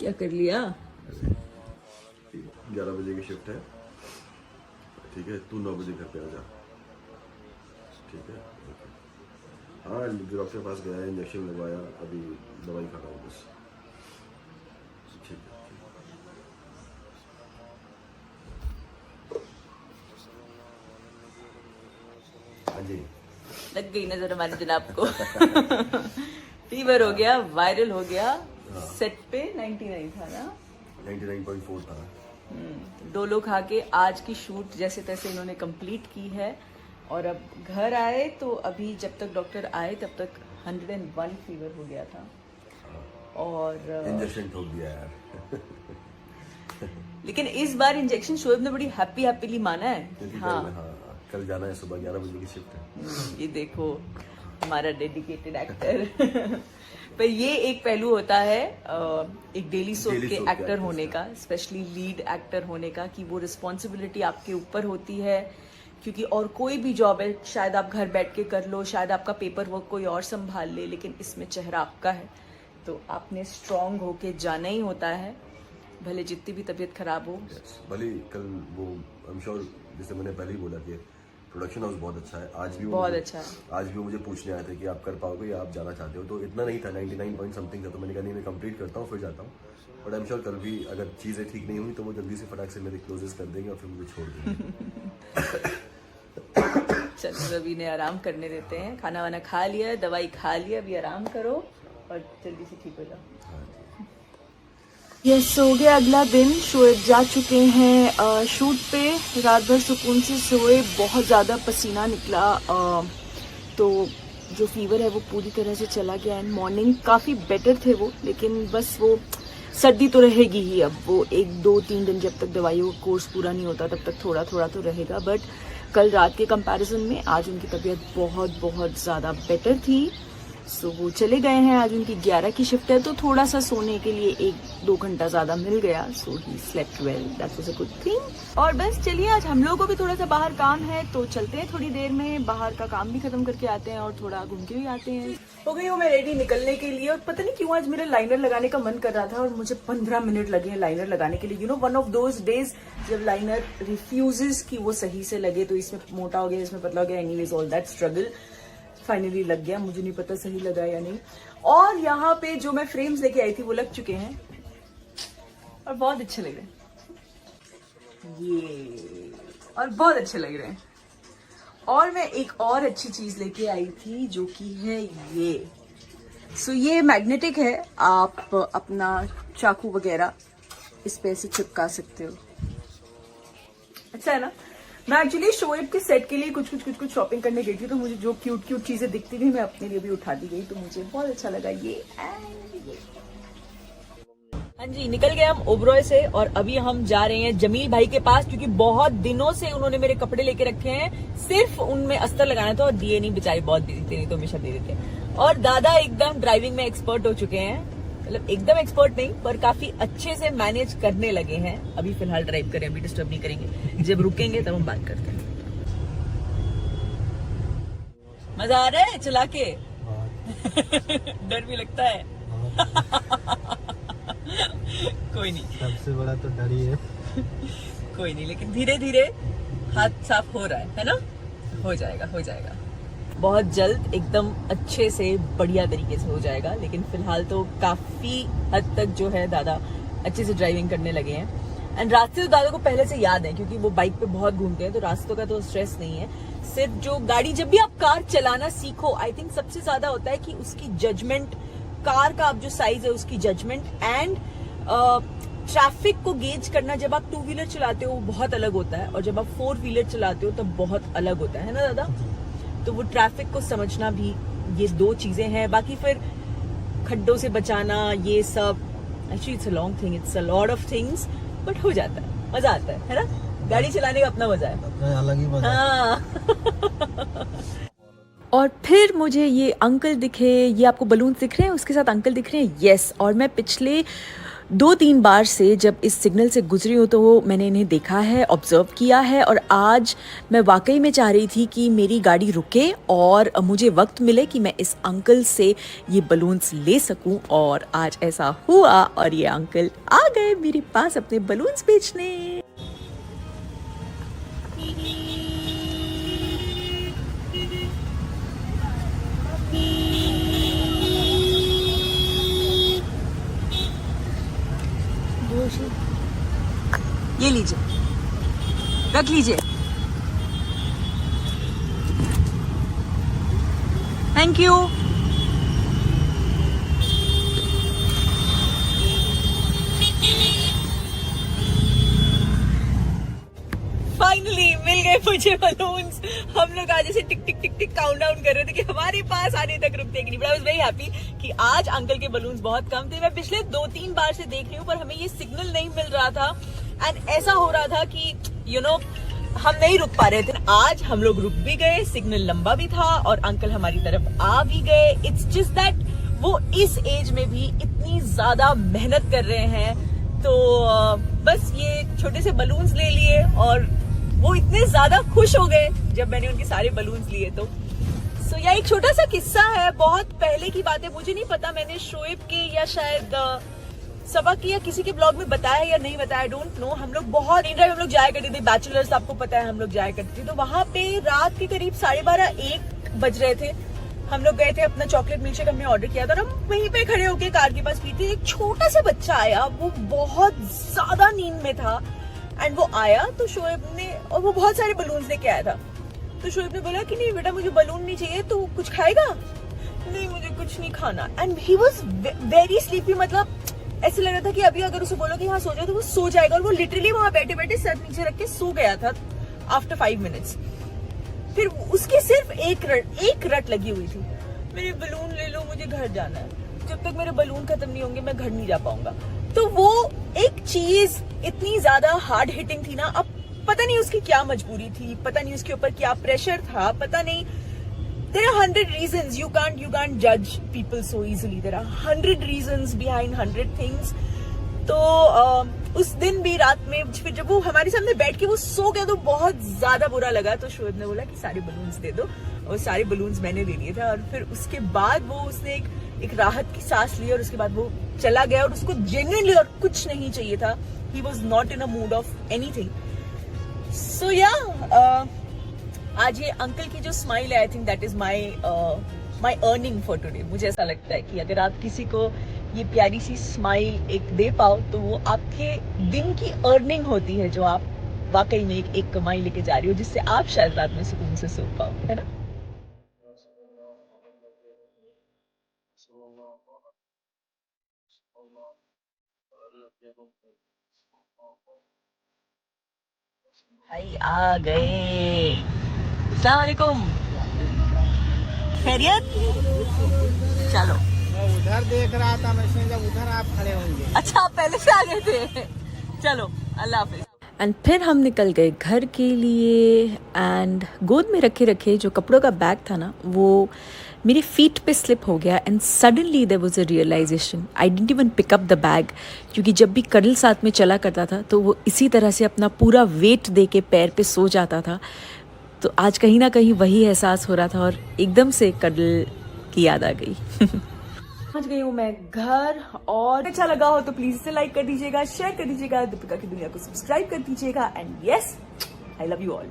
क्या कर लिया? 11 बजे की शिफ्ट है, ठीक है, तू 9 बजे घर पे आ जा, ठीक है? हाँ, डॉक्टर के पास गया है, इंजेक्शन लगवाया, अभी दवाई खा रहा हूँ बस, ठीक है। हाँ जी, लग गई नजर हमारे जनाब को। फीवर हो गया, वायरल हो गया। सेट पे 99 था ना, 99.4 था। डोलो खा के आज की शूट जैसे तैसे इन्होंने कंप्लीट की है और अब घर आए तो अभी जब तक डॉक्टर आए तब तक 101 फीवर हो गया था और इंजेक्शन ठोक दिया यार। लेकिन इस बार इंजेक्शन शोएब ने बड़ी हैप्पीली माना है। क्योंकि हाँ, कल जाना है, सुबह 11 बजे की शिफ्ट है। ये देखो हमारा डेडिकेटेड एक्टर। पर ये एक पहलू होता है एक डेली सोप के एक्टर होने का, स्पेशली लीड एक्टर होने का, कि वो रिस्पॉन्सिबिलिटी आपके ऊपर होती है। क्योंकि और कोई भी जॉब है, शायद आप घर बैठ के कर लो, शायद आपका पेपर वर्क कोई और संभाल ले, लेकिन इसमें चेहरा आपका है, तो आपने स्ट्रांग होके जाना ही होता है, भले जितनी भी तबीयत खराब हो। भले कल वो आई एम श्योर, जैसे मैंने पहले ही बोला कि प्रोडक्शन हाउस बहुत अच्छा है, आज भी बहुत अच्छा है। आज भी वो मुझे पूछने आए थे कि आप कर पाओगे या आप जाना चाहते हो, तो इतना नहीं था, 99 पॉइंट समथिंग था, तो मैंने कहा नहीं, मैं कंप्लीट करता हूँ फिर जाता हूँ। बट आई एम श्योर कल भी अगर चीज़ें ठीक नहीं हुई तो वो जल्दी से फटाक से मेरे क्लोजेस कर देंगे और फिर मुझे छोड़ देंगे। चलो रवि ने आराम करने देते हैं, खाना वाना खा लिया, दवाई खा लिया, अभी आराम करो और जल्दी से ठीक हो जाओ। यस, हो गया अगला दिन। शोएब जा चुके हैं शूट पे, रात भर सुकून से सोए, बहुत ज़्यादा पसीना निकला, तो जो फीवर है वो पूरी तरह से चला गया। एंड मॉर्निंग काफ़ी बेटर थे वो, लेकिन बस वो सर्दी तो रहेगी ही। अब वो 1-2-3 दिन जब तक दवाइयों का कोर्स पूरा नहीं होता तब तक थोड़ा थोड़ा तो रहेगा, बट कल रात के कंपैरिजन में आज उनकी तबीयत बहुत बहुत ज़्यादा बेटर थी। सो वो चले गए हैं, आज उनकी 11 की शिफ्ट है, तो थोड़ा सा सोने के लिए 1-2 घंटा ज़्यादा मिल गया। So he slept well, that was a good thing. और बस चलिए, आज हम लोगों को भी थोड़ा सा बाहर काम है, तो चलते हैं थोड़ी देर में, बाहर का काम भी खत्म करके आते हैं और थोड़ा घूम के भी आते हैं। हो गई हूँ मैं रेडी निकलने के लिए, और पता नहीं क्यों आज मेरा लाइनर लगाने का मन कर रहा था और मुझे 15 मिनट लगे हैं लाइनर लगाने के लिए। You know, one of those days जब लाइनर रिफ्यूजेस कि वो सही से लगे, तो इसमें मोटा हो गया, इसमें पतला हो गया, anyways all that struggle finally लग गया। मुझे नहीं पता सही लगा या नहीं। और यहाँ पे जो मैं फ्रेम्स लेके आई थी वो लग चुके हैं और बहुत अच्छे लग रहे हैं ये, और बहुत अच्छे लग रहे हैं। और मैं एक और अच्छी चीज लेके आई थी जो कि है ये। सो ये मैग्नेटिक है, आप अपना चाकू वगैरह इस पे से चिपका सकते हो। अच्छा है ना। मैं एक्चुअली शोएब के सेट के लिए कुछ शॉपिंग करने गई थी, तो मुझे जो क्यूट चीजें दिखती थी मैं अपने लिए भी उठा दी गई, तो मुझे बहुत अच्छा लगा ये। हाँ जी, निकल गए हम ओबरॉय से और अभी हम जा रहे हैं जमील भाई के पास, क्योंकि बहुत दिनों से उन्होंने मेरे कपड़े लेके रखे हैं, सिर्फ उनमें अस्तर लगाना था और दिए नहीं, बेचारे बहुत बिजी थे, नहीं तो हमेशा दे देते। और दादा एकदम ड्राइविंग में एक्सपर्ट हो चुके हैं, मतलब एकदम एक्सपर्ट नहीं पर काफी अच्छे से मैनेज करने लगे हैं। अभी फिलहाल ड्राइव करें, अभी डिस्टर्ब नहीं करेंगे, जब रुकेंगे तब हम बात करते हैं। मजा आ रहा है चला के? डर भी लगता है। कोई नहीं, सबसे बड़ा तो डर ही है। कोई नहीं, लेकिन धीरे धीरे हाथ साफ हो रहा है ना, हो जाएगा बहुत जल्द, एकदम अच्छे से बढ़िया तरीके से हो जाएगा। लेकिन फिलहाल तो काफी हद तक जो है दादा अच्छे से ड्राइविंग करने लगे हैं। एंड रास्ते तो दादा को पहले से याद है, क्योंकि वो बाइक पे बहुत घूमते हैं, तो रास्तों का तो स्ट्रेस नहीं है। सिर्फ जो गाड़ी, जब भी आप कार चलाना सीखो, आई थिंक सबसे ज्यादा होता है कि उसकी जजमेंट, कार का आप जो साइज है उसकी जजमेंट, एंड ट्रैफिक को गेज करना। जब आप 2 व्हीलर चलाते हो वो बहुत अलग होता है, और जब आप 4 व्हीलर चलाते हो तब बहुत अलग होता है ना दादा। तो वो ट्रैफिक को समझना भी, ये 2 चीजें हैं। बाकी फिर खड्डों से बचाना, ये सब actually it's a long thing, it's a lot of things, but हो जाता है, मजा आता है ना। गाड़ी चलाने का अपना मजा है, अलग ही मजा। हाँ। और फिर मुझे ये अंकल दिखे, ये आपको बलून दिख रहे हैं, उसके साथ अंकल दिख रहे हैं, यस। और मैं पिछले 2-3 बार से जब इस सिग्नल से गुजरी हूँ तो मैंने इन्हें देखा है, ऑब्ज़र्व किया है और आज मैं वाकई में चाह रही थी कि मेरी गाड़ी रुके और मुझे वक्त मिले कि मैं इस अंकल से ये बलून्स ले सकूं। और आज ऐसा हुआ और ये अंकल आ गए मेरे पास अपने बलून्स बेचने। ये लीजिए, रख लीजिए। Thank you. फाइनली मिल गए मुझे बलून्स। हम लोग आज ऐसे टिक टिक टिक टिक काउंट डाउन कर रहे थे कि हमारे पास आने तक रुकते कि नहीं। But I was very happy कि आज अंकल के बलून्स बहुत कम थे। मैं पिछले 2-3 बार से देख रही हूँ पर हमें ये सिग्नल नहीं मिल रहा था एंड ऐसा हो रहा था कि हम नहीं रुक पा रहे थे। आज हम लोग रुक भी गए, सिग्नल लंबा भी था और अंकल हमारी तरफ आ भी गए। इट्स जस्ट दैट वो इस एज में भी इतनी ज्यादा मेहनत कर रहे हैं, तो बस ये छोटे से बलून्स ले लिए और वो इतने ज्यादा खुश हो गए जब मैंने उनके सारे बलून्स लिए। तो सो यह एक छोटा सा किस्सा है, बहुत पहले की बात है, मुझे नहीं पता मैंने शोएब के या शायद सबक की या किसी के ब्लॉग में बताया या नहीं बताया, आई डोंट नो। हम लोग बहुत ड्राइव हम लोग जाया करते थे, बैचलर्स आपको पता है हम लोग जाया करते थे। तो वहां पे रात के करीब 12:30-1 बज रहे थे। हम लोग गए थे, अपना चॉकलेट मिल्कशेक हमने ऑर्डर किया था और हम वहीं पे खड़े होके कार के पास पीते। एक छोटा सा बच्चा आया, वो बहुत ज्यादा नींद में था एंड वो आया तो शोएब ने, और वो बहुत सारे बलून्स लेके आया था। तो शोएब ने बोला कि नहीं बेटा मुझे बलून नहीं चाहिए, तो कुछ खाएगा? नहीं मुझे कुछ नहीं खाना। And he was very sleepy, मतलब ऐसे लग रहा था कि अभी अगर उसे बोलो कि हाँ सो जाओ तो वो सो जाएगा। और वो लिटरली वहां बैठे बैठे सर नीचे रख के सो गया था आफ्टर 5 मिनट्स। फिर उसकी सिर्फ एक रट लगी हुई थी, मेरे बलून ले लो मुझे घर जाना है, जब तक मेरे बलून खत्म नहीं होंगे मैं घर नहीं जा पाऊंगा। तो वो एक चीज इतनी ज्यादा हार्ड हिटिंग थी ना। अब पता नहीं उसकी क्या मजबूरी थी, पता नहीं उसके ऊपर क्या प्रेशर था, पता नहीं। There are 100 reasons. You can't judge people so easily. There are 100 reasons behind 100 things. तो उस दिन भी रात में फिर जब वो हमारे सामने बैठ के वो सो गया तो बहुत ज्यादा बुरा लगा। तो शोएब ने बोला कि सारे बलून्स दे दो, और सारे बलून्स मैंने दे दिए थे। और फिर उसके बाद वो उसने एक राहत की सांस ली और उसके बाद वो चला गया और उसको जेन्युइनली और कुछ नहीं चाहिए था। He was not in a mood of anything. So yeah, आज ये अंकल की जो स्माइल है, I think that is my earning for today. मुझे ऐसा लगता है कि अगर आप किसी को ये प्यारी सी स्माइल एक दे पाओ तो वो आपके दिन की अर्निंग होती है, जो आप वाकई में एक कमाई लेके जा रही हो, जिससे आप शायद रात में सुकून से सो पाओ, है ना। भाई आ गए, अस्सलाम वालेकुम, खैरियत? चलो, मैं उधर देख रहा था, मैं सोचा जब उधर आप खड़े होंगे। अच्छा आप पहले से आ गए थे, चलो अल्लाह हाफिज। एंड फिर हम निकल गए घर के लिए एंड गोद में रखे रखे जो कपड़ों का बैग था ना, वो मेरे फीट पे स्लिप हो गया and suddenly there was a realisation, I didn't even pick up the bag. क्योंकि जब भी कडल साथ में चला करता था तो वो इसी तरह से अपना पूरा वेट दे के पैर पे सो जाता था। तो आज कहीं ना कहीं वही एहसास हो रहा था और एकदम से कडल की याद आ गई। पहुंच गई हूँ मैं घर, और अच्छा लगा हो तो प्लीज इसे लाइक कर दीजिएगा, शेयर कर दीजिएगा, दीपिका की दुनिया को सब्सक्राइब कर दीजिएगा and yes I love you all.